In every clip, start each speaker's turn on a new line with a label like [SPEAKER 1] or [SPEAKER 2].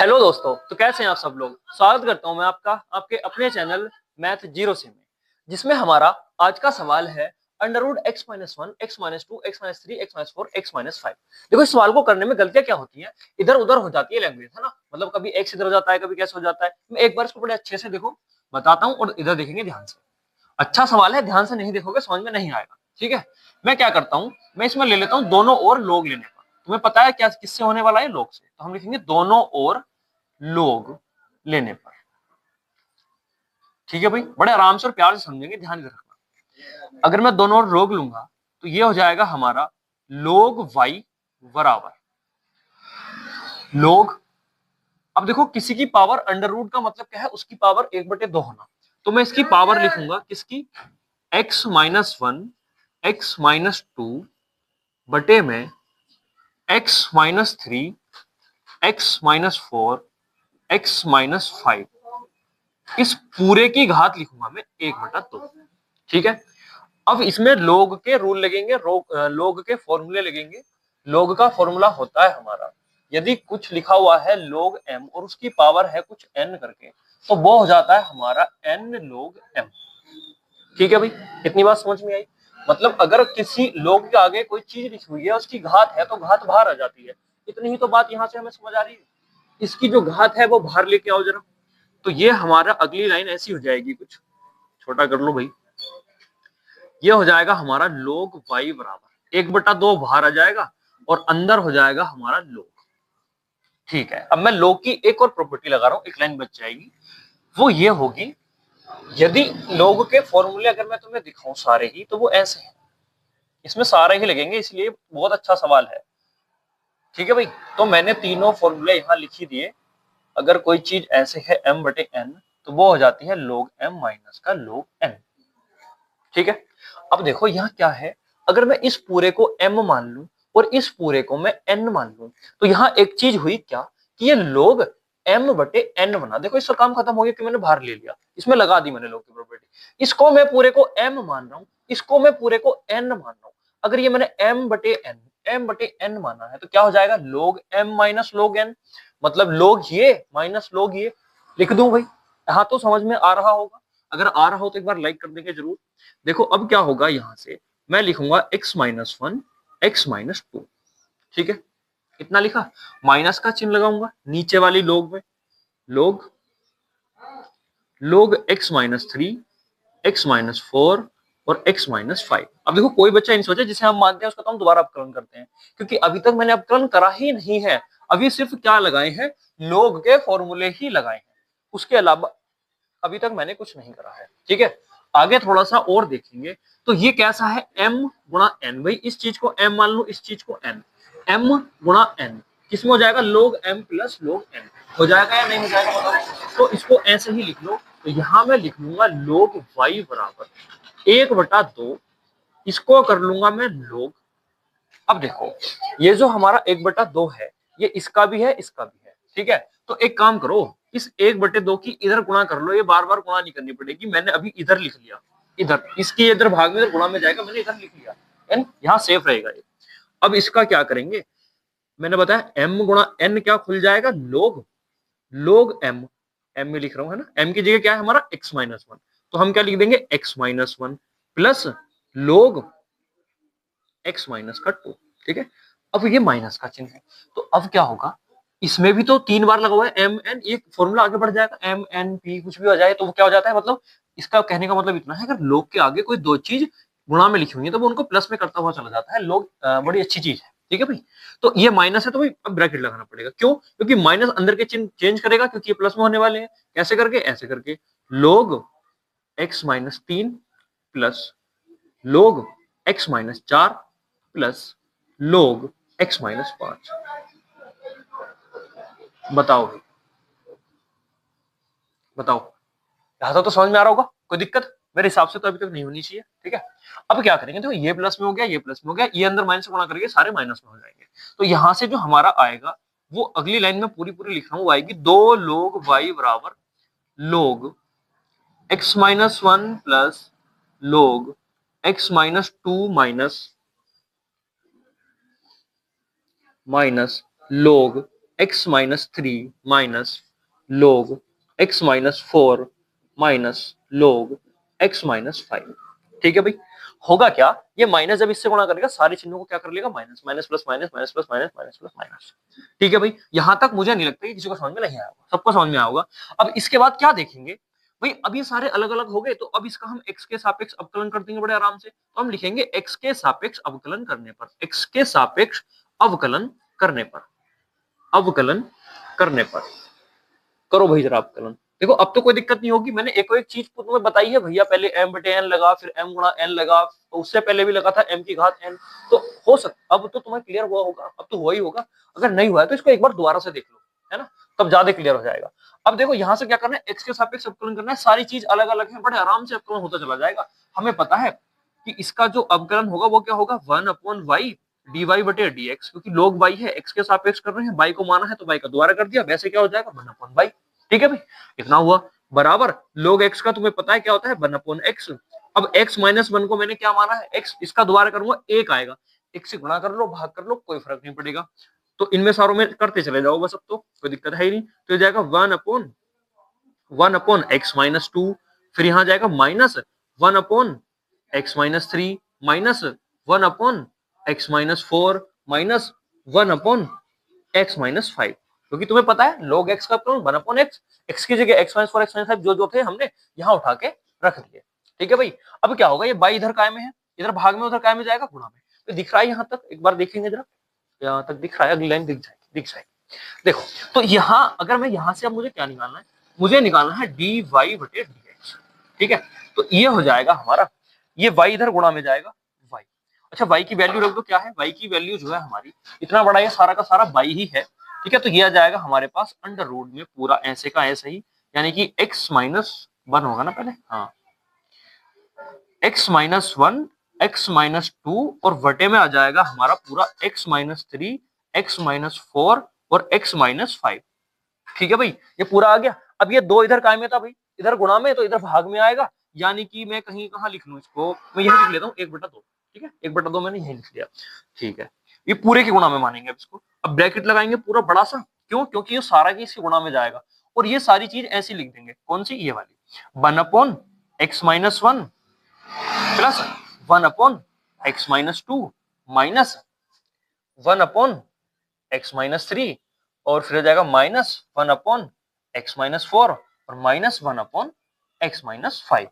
[SPEAKER 1] Hello दोस्तों, तो कैसे हैं आप सब लोग। स्वागत करता हूं मैं आपका आपके अपने चैनल मैथ जीरो से में, जिसमें हमारा आज का सवाल है under root x minus one, x minus two, x minus three, x minus four, x minus five. देखो, इस सवाल को करने में गलतियां क्या होती हैं, इधर उधर हो जाती है लैंग्वेज, है ना। मतलब कभी एक्स इधर हो जाता है, कभी कैसे हो जाता है। मैं एक बार इसको बड़े अच्छे से देखो बताता हूँ और इधर देखेंगे ध्यान से। अच्छा सवाल है, ध्यान से नहीं देखोगे समझ में नहीं आएगा। ठीक है, मैं क्या करता हूँ, मैं इसमें ले लेता हूँ दोनों ओर लोग लेने पर। तुम्हें पता है क्या किससे होने वाला है, लोग से। तो हम लिखेंगे दोनों ओर लोग लेने पर। ठीक है भाई, बड़े आराम से और प्यार से समझेंगे, ध्यान इधर रखना। अगर मैं दोनों ओर लोग लूंगा तो ये हो जाएगा हमारा लोग वाई बराबर लोग। अब देखो, किसी की पावर अंडर रूट का मतलब क्या है, उसकी पावर एक बटे दो होना। तो मैं इसकी पावर लिखूंगा किसकी, x minus one, x minus to बटे में x minus three, x minus four, x minus five. इस पूरे की घात लिखूंगा मैं एक बटा दो। ठीक है, अब इसमें लोग के रूल लगेंगे, लोग के फॉर्मूले लगेंगे। लोग का फॉर्मूला होता है हमारा, यदि कुछ लिखा हुआ है लोग एम और उसकी पावर है कुछ एन करके, तो वो हो जाता है हमारा एन लोग एम। ठीक है भाई, इतनी बात समझ में आई। मतलब अगर किसी लोग के आगे कोई चीज लिखी हुई है, उसकी घात है, तो घात बाहर आ जाती है। इतनी ही तो बात यहाँ से हमें समझ आ रही है। इसकी जो घात है वो बाहर लेके आओ जरा। तो ये हमारा अगली लाइन ऐसी हो जाएगी, कुछ छोटा कर लो भाई। ये हो जाएगा हमारा लोग वाई बराबर एक बटा दो बाहर आ जाएगा और अंदर हो जाएगा हमारा लोग। ठीक है, अब मैं लोग की एक और प्रॉपर्टी लगा रहा हूं, एक लाइन बच जाएगी। वो ये होगी, यदि लोग के फॉर्मूले अगर मैं तुम्हें दिखाऊं सारे ही, तो वो ऐसे हैं। इसमें सारे ही लगेंगे, इसलिए बहुत अच्छा सवाल है। ठीक है भाई, तो मैंने तीनों फॉर्मूले यहाँ लिख ही दिए। अगर कोई चीज ऐसे है m बटे n, तो वो हो जाती है log m माइनस का log n। ठीक है, अब देखो यहाँ क्या है, अगर मैं इस पूरे को m मान लूं और इस पूरे को मैं n मान लूं, तो यहाँ एक चीज हुई क्या कि ये log m बटे n बना। देखो, इसका काम खत्म हो गया कि मैंने बाहर ले लिया, इसमें लगा दी मैंने log की प्रॉपर्टी। इसको मैं पूरे को m मान रहा हूँ, इसको मैं पूरे को n मान रहा हूँ। अगर ये मैंने m बटे n माना है, तो क्या हो जाएगा log m minus log n। मतलब log ये माइनस log ये। लिख दूं भाई, यहाँ तो समझ में आ रहा होगा। अगर आ रहा हो तो एक बार लाइक कर देंगे जरूर। देखो अब क्या होगा, यहां से मैं लिखूंगा x minus one, x minus to. ठीक है, इतना लिखा। माइनस का चिन्ह लगाऊंगा नीचे वाली लोग में, लोग लोग x minus three, x minus four और x माइनस फाइव। अब देखो, कोई बच्चा इन सोचे जिसे हम मानते हैं उसका तो हम दोबारा अपकरण करते हैं, क्योंकि अभी तक मैंने अपकरण करा ही नहीं है। अभी सिर्फ क्या लगाए हैं, लोग के फॉर्मूले ही लगाए हैं। उसके अलावा अभी तक मैंने कुछ नहीं करा है। ठीक है, आगे थोड़ा सा और देखेंगे। तो ये कैसा है, m गुणा n। भाई इस चीज को m मान लो, इस चीज को n। m गुणा n किसमें हो जाएगा, log m plus log n। हो जाएगा या नहीं हो जाएगा बताओ। तो इसको ऐसे ही लिख लो। तो यहां मैं लिख लूंगा log y बराबर एक बटा दो। इसको कर लूंगा मैं log। अब देखो, ये जो हमारा एक बटा दो है, ये इसका भी है, इसका भी है। ठीक है, तो एक काम करो, इस एक बटे दो की इधर गुणा कर लो। ये बार बार गुणा नहीं करनी पड़ेगी, मैंने अभी इधर लिख लिया। इधर इसकी इधर भाग में इधर गुणा में जाएगा, मैंने इधर लिख लिया। एन यहाँ सेफ रहेगा ये। अब इसका क्या करेंगे, मैंने बताया m गुणा n क्या खुल जाएगा, लोग लोग m। m में लिख रहा हूं, है ना। m की जगह क्या है हमारा, x माइनस वन। तो हम क्या लिख देंगे, x माइनस वन प्लस लोग x माइनस का टू। ठीक है, अब ये माइनस का चिन्ह है, तो अब क्या होगा, इसमें भी तो तीन बार लगा हुआ है एम एन, एक फॉर्मूला आगे बढ़ जाएगा, एम एन पी कुछ भी हो जाए तो वो क्या हो जाता है। मतलब इसका कहने का मतलब इतना है, अगर लोग के आगे कोई दो चीज गुणा में लिखी हुई है तो वो उनको प्लस में करता हुआ चला जाता है। लोग बड़ी अच्छी चीज है। ठीक है भाई, तो ये माइनस है तो भाई अब ब्रैकेट लगाना पड़ेगा। क्यों, क्योंकि माइनस अंदर के चिन्ह चेंज करेगा, क्योंकि ये प्लस में होने वाले हैं। कैसे करके, ऐसे करके लोग एक्स माइनस तीन प्लस लोग एक्स माइनस चार प्लस लोग एक्स माइनस पांच। बताओ बताओ, यहां तो समझ में आ रहा होगा, कोई दिक्कत मेरे हिसाब से तो अभी तक नहीं होनी चाहिए। ठीक है, अब क्या करेंगे, देखो ये प्लस में हो गया, ये प्लस में हो गया, ये अंदर माइनस से गुणा करेंगे, सारे माइनस में हो जाएंगे। तो यहां से जो हमारा आएगा, वो अगली लाइन में पूरी पूरी लिख रहा हूं, वो आएगी दो लोग वाई बराबर लोग एक्स माइनस वन प्लस लोग एक्स माइनस टू माइनस लोग x minus 3 minus log x minus 4 minus log x minus 5। ठीक है भाई, होगा क्या, ये माइनस जब इससे गुणा करेगा सारी चिन्हों को क्या कर लेगा, minus, minus plus minus, minus plus minus, minus plus minus. ठीक है भाई, यहां तक मुझे नहीं लगता कि किसी को समझ में नहीं आया होगा, सबको समझ में आया होगा। अब इसके बाद क्या देखेंगे भाई, अब ये सारे अलग अलग हो गए, तो अब इसका हम x के सापेक्ष अवकलन कर देंगे बड़े आराम से। तो हम लिखेंगे x के सापेक्ष अवकलन करने पर, x के सापेक्ष अवकलन करने पर, अवकलन करने पर करो भाई जरा अवकलन। देखो अब तो कोई दिक्कत नहीं होगी, मैंने एक एक चीज तुम्हें बताई है भैया, पहले m बटे n लगा, फिर m गुणा n लगा, तो उससे पहले भी लगा था m की घात n। तो हो सकता अब तो तुम्हें क्लियर हुआ होगा, अब तो हुआ ही होगा। अगर नहीं हुआ है तो इसको एक बार दोबारा से देख लो, है ना, तब ज्यादा क्लियर हो जाएगा। अब देखो यहाँ से क्या करना है, x के सापेक्ष अवकलन करना है, सारी चीज अलग अलग है, बड़े आराम से अवकलन होता चला जाएगा। हमें पता है कि इसका जो अवकलन होगा वो क्या होगा, 1/y dy बटे dx, क्योंकि लोग y है, x के सापेक्ष कर रहे हैं, y को माना है तो y का द्वारा कर दिया, वैसे क्या हो जाएगा 1/y। ठीक है भाई, इतना हुआ, बराबर log x का तुम्हें पता है क्या होता है 1/x। अब x माइनस 1 को मैंने क्या माना है, x, इसका द्वारा करूंगा 1 आएगा, 1 से गुणा कर लो, भाग कर लो, कोई फर्क नहीं पड़ेगा। तो इनमें सारों में करते चले जाओ बस, अब तो कोई दिक्कत है ही नहीं। तो जाएगा 1/x माइनस 2, फिर यहाँ जाएगा minus 1/x minus 3 minus 1/x minus 4 minus 1/x minus 5, क्योंकि तुम्हें पता है log x का अपकरण 1/x, x की जगह x माइनस 4 x माइनस 5 जो जो थे हमने यहाँ उठा के रख दिए। ठीक है भाई, अब क्या होगा, ये y इधर काय में है, इधर भाग में, उधर काय में जाएगा गुणा में। तो दिख रहा है यहाँ तक, एक बार देखेंगे जरा, यहाँ तक दिख रहा है, अगली लाइन दिख जाएगी, दिख जाएगी। देखो तो यहाँ अगर मैं यहाँ से, अब मुझे क्या निकालना है, मुझे निकालना है dy बटे dx। ठीक है, तो ये हो जाएगा हमारा, ये y इधर गुणा में जाएगा y। अच्छा y की वैल्यू रख दो, क्या है y की वैल्यू जो है हमारी, इतना बड़ा ये सारा का सारा y ही है। ठीक है, तो ये आ जाएगा हमारे पास अंडर रूट में पूरा ऐसे का ऐसे ही, यानी कि x माइनस 1 होगा ना पहले, हाँ x माइनस 1, x माइनस 2 और वटे में आ जाएगा हमारा पूरा x माइनस 3, x माइनस 4 और x माइनस 5। ठीक है भाई, ये पूरा आ गया। अब ये 2 इधर काय में था भाई, इधर गुणा में, तो इधर भाग में आएगा, यानी कि मैं कहीं कहाँ लिख लूं इसको, मैं यही लिख लेता हूँ 1/2। ठीक है, 1/2 मैंने यही लिख लिया। ठीक है, ये पूरे के गुणा में मानेंगे अब इसको। अब ब्रैकेट लगाएंगे पूरा बड़ा सा, क्यों, क्योंकि ये सारा की इसके गुणा में जाएगा, और ये सारी चीज ऐसी लिख देंगे, कौन सी, ये वाली 1/x minus 1 plus 1/x minus 2 minus 1/x minus 3, और फिर हो जाएगा माइनस 1/x माइनस 4 और माइनस 1/x माइनस 5।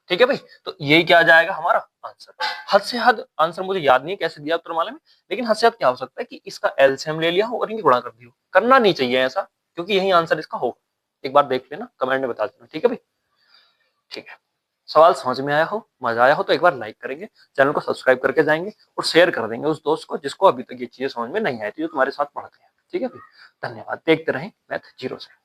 [SPEAKER 1] ठीक है भाई, तो यही क्या आ जाएगा हमारा आंसर। हद से हद आंसर मुझे याद नहीं है कैसे दिया उत्तर माले में, लेकिन हद से हद क्या हो सकता है कि इसका एलसीएम ले लिया हो और इनकी गुणा कर दी हो। करना नहीं चाहिए ऐसा, क्योंकि यही आंसर इसका होगा। एक बार देख लेना, कमेंट में बता देना। ठीक है भाई, ठीक है, सवाल समझ में आया हो, मजा आया हो तो एक बार लाइक करेंगे, चैनल को सब्सक्राइब करके जाएंगे और शेयर कर देंगे उस दोस्त को जिसको अभी तक ये चीजें समझ में नहीं आई थी, जो तुम्हारे साथ पढ़ते हैं। ठीक है भाई, धन्यवाद, देखते रहें मैथ 0 से।